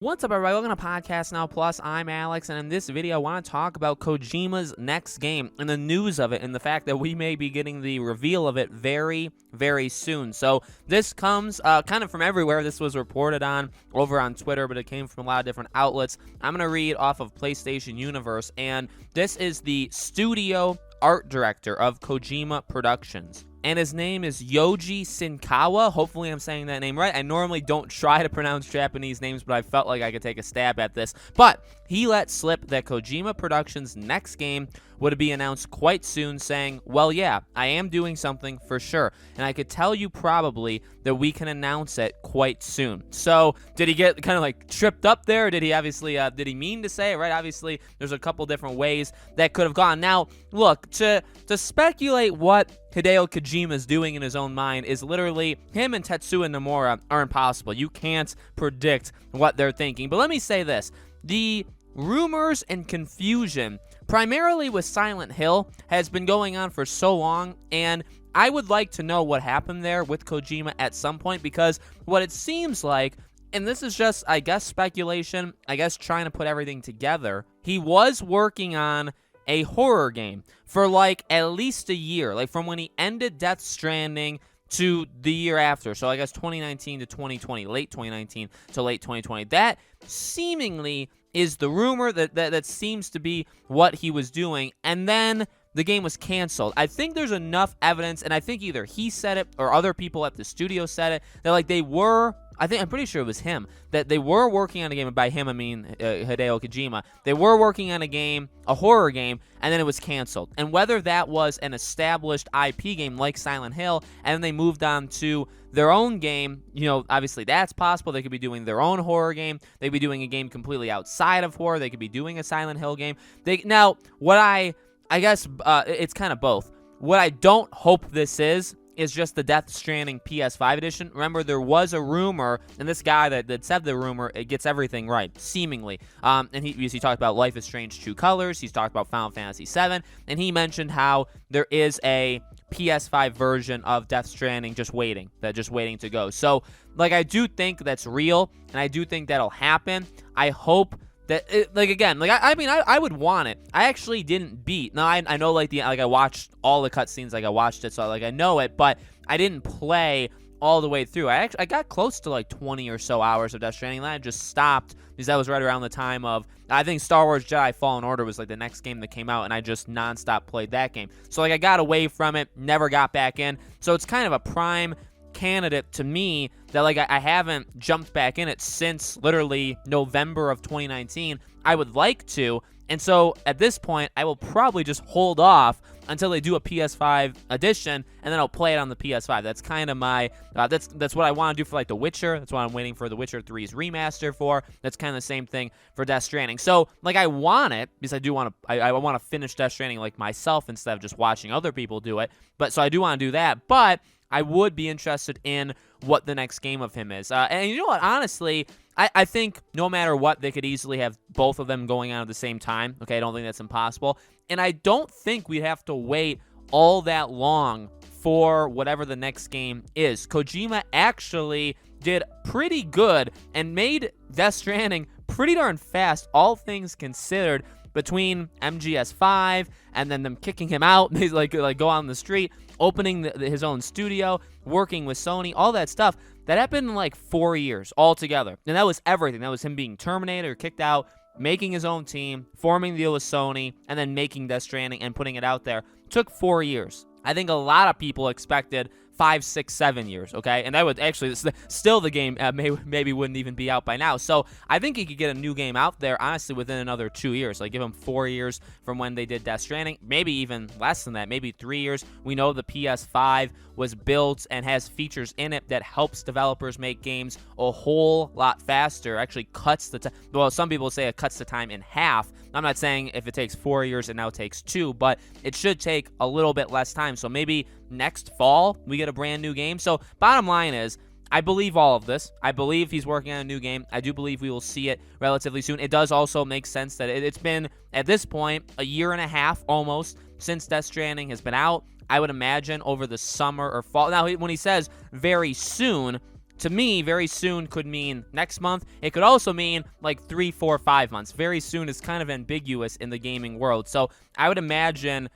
What's up, everybody? Welcome to Podcast Now Plus. I'm Alex, and in this video, I want to talk about Kojima's next game and the news of it and the fact that we may be getting the reveal of it very, very soon. So this comes kind of from everywhere. This was reported on over on Twitter, but it came from a lot of different outlets. I'm going to read off of PlayStation Universe, and this is the studio art director of Kojima Productions. And his name is Yoji Shinkawa. Hopefully I'm saying that name right. I normally don't try to pronounce Japanese names, but I felt like I could take a stab at this. But he let slip that Kojima Productions' next game would be announced quite soon, saying, well, yeah, I am doing something for sure. And I could tell you probably that we can announce it quite soon. So did he get kind of like tripped up there? Or did he obviously, did he mean to say it, right? Obviously, there's a couple different ways that could have gone. Now, look, to speculate what Hideo Kojima is doing in his own mind is literally, him and Tetsuya Nomura are impossible. You can't predict what they're thinking. But let me say this. The rumors and confusion, primarily with Silent Hill, has been going on for so long, and I would like to know what happened there with Kojima at some point, because what it seems like, and this is just, I guess, speculation, I guess trying to put everything together, he was working on a horror game for like at least a year, like from when he ended Death Stranding to the year after. So I guess 2019 to 2020, late 2019 to late 2020. That seemingly is the rumor that seems to be what he was doing. And then the game was canceled. I think there's enough evidence, and I think either he said it or other people at the studio said it, that like they were, I'm pretty sure it was him, that they were working on a game, and by him I mean Hideo Kojima. They were working on a game, a horror game, and then it was canceled. And whether that was an established IP game like Silent Hill, and then they moved on to their own game, you know, obviously that's possible. They could be doing their own horror game. They could be doing a game completely outside of horror. They could be doing a Silent Hill game. Now, what I guess it's kind of both. What I don't hope this is just the Death Stranding PS5 edition. Remember, there was a rumor, and this guy that said the rumor, it gets everything right, seemingly. And he talked about Life is Strange True Colors. He's talked about Final Fantasy VII, and he mentioned how there is a PS5 version of Death Stranding just waiting to go. So, like, I do think that's real, and I do think that'll happen. I hope that, I would want it. I actually didn't beat. Now, I know, I watched all the cutscenes, I watched it, so, I know it, but I didn't play all the way through. I got close to, 20 or so hours of Death Stranding, and then I just stopped, because that was right around the time of, I think Star Wars Jedi Fallen Order was, the next game that came out, and I just nonstop played that game. So, I got away from it, never got back in, so it's kind of a prime candidate to me that I haven't jumped back in it since literally November of 2019. I would like to, and so at this point I will probably just hold off until they do a PS5 edition, and then I'll play it on the PS5. That's kind of my that's what I want to do for The Witcher. That's what I'm waiting for The Witcher 3's remaster for. That's kind of the same thing for Death Stranding. So I want it because I do want to I want to finish Death Stranding myself instead of just watching other people do it. But so I do want to do that, but I would be interested in what the next game of him is. And you know what? Honestly, I think no matter what, they could easily have both of them going on at the same time. Okay, I don't think that's impossible. And I don't think we'd have to wait all that long for whatever the next game is. Kojima actually did pretty good and made Death Stranding pretty darn fast, all things considered, between MGS5 and then them kicking him out. He's go on the street, opening his own studio, working with Sony, all that stuff. That happened in 4 years altogether. And that was everything. That was him being terminated or kicked out, making his own team, forming the deal with Sony, and then making Death Stranding and putting it out there. Took 4 years. I think a lot of people expected 5, 6, 7 years, okay? And that would actually, still the game maybe wouldn't even be out by now. So I think he could get a new game out there, honestly, within another 2 years. Give him 4 years from when they did Death Stranding, maybe even less than that, maybe 3 years. We know the PS5 was built and has features in it that helps developers make games a whole lot faster, actually cuts the time. Well, some people say it cuts the time in half. I'm not saying if it takes 4 years, it now takes 2, but it should take a little bit less time. So maybe next fall, we get a brand new game. So bottom line is, I believe all of this. I believe he's working on a new game. I do believe we will see it relatively soon. It does also make sense that it's been, at this point, a year and a half almost since Death Stranding has been out. I would imagine over the summer or fall. Now, when he says very soon, to me, very soon could mean next month. It could also mean like 3, 4, 5 months. Very soon is kind of ambiguous in the gaming world. So I would imagine,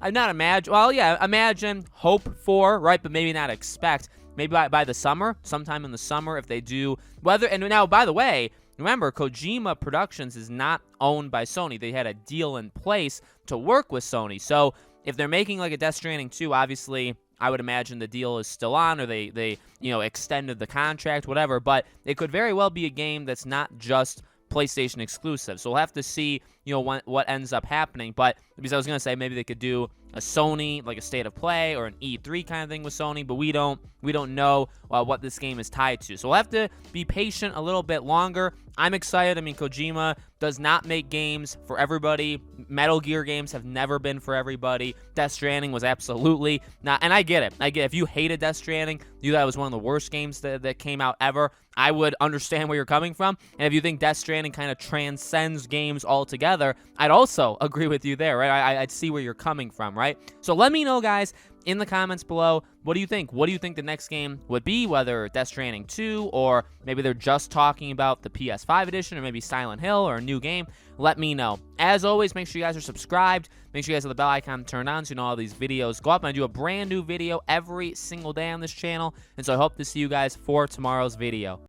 imagine, hope for, right, but maybe not expect, maybe by the summer, sometime in the summer, if they do, and now, by the way, remember, Kojima Productions is not owned by Sony. They had a deal in place to work with Sony. So if they're making like a Death Stranding 2, obviously, I would imagine the deal is still on, or they extended the contract, whatever. But it could very well be a game that's not just PlayStation exclusive. So we'll have to see, what ends up happening. But because I was gonna say maybe they could do a Sony, like a State of Play or an E3 kind of thing with Sony, but we don't know what this game is tied to. So we'll have to be patient a little bit longer. I'm excited. I mean, Kojima does not make games for everybody. Metal Gear games have never been for everybody. Death Stranding was absolutely not, and I get it. If you hated Death Stranding, you thought it was one of the worst games that came out ever, I would understand where you're coming from. And if you think Death Stranding kind of transcends games altogether, I'd also agree with you there, right? I'd see where you're coming from, right? So let me know, guys, in the comments below, what do you think? What do you think the next game would be, whether Death Stranding 2, or maybe they're just talking about the PS5 edition, or maybe Silent Hill, or a new game? Let me know. As always, make sure you guys are subscribed. Make sure you guys have the bell icon turned on so you know all these videos go up. And I do a brand new video every single day on this channel, and so I hope to see you guys for tomorrow's video.